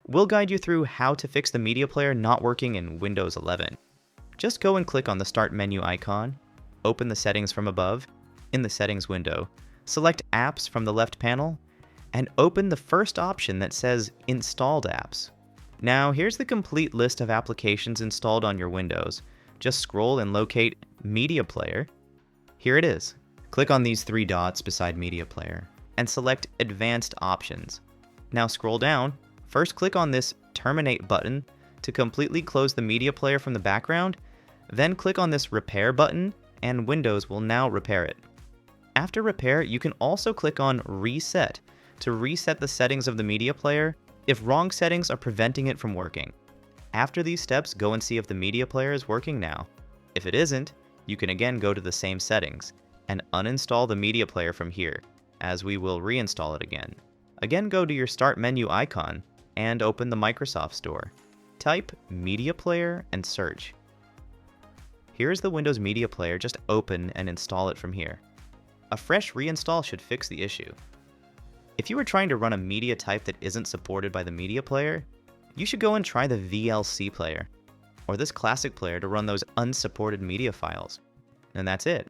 We'll guide you through how to fix the media player not working in Windows 11. Just go and click on the Start menu icon, open the settings from above, in the Settings window, select Apps from the left panel, and open the first option that says Installed Apps. Now here's the complete list of applications installed on your Windows. Just scroll and locate Media Player. Here it is. Click on these three dots beside Media Player and select Advanced Options. Now scroll down. First click on this Terminate button to completely close the media player from the background, then click on this Repair button and Windows will now repair it. After repair, you can also click on Reset to reset the settings of the media player if wrong settings are preventing it from working. After these steps, go and see if the media player is working now. If it isn't, you can again go to the same settings and uninstall the media player from here, as we will reinstall it again. Again, go to your Start menu icon and open the Microsoft Store. Type Media Player and search. Here's the Windows Media Player, just open and install it from here. A fresh reinstall should fix the issue. If you are trying to run a media type that isn't supported by the media player, you should go and try the VLC player, or this classic player to run those unsupported media files. And that's it.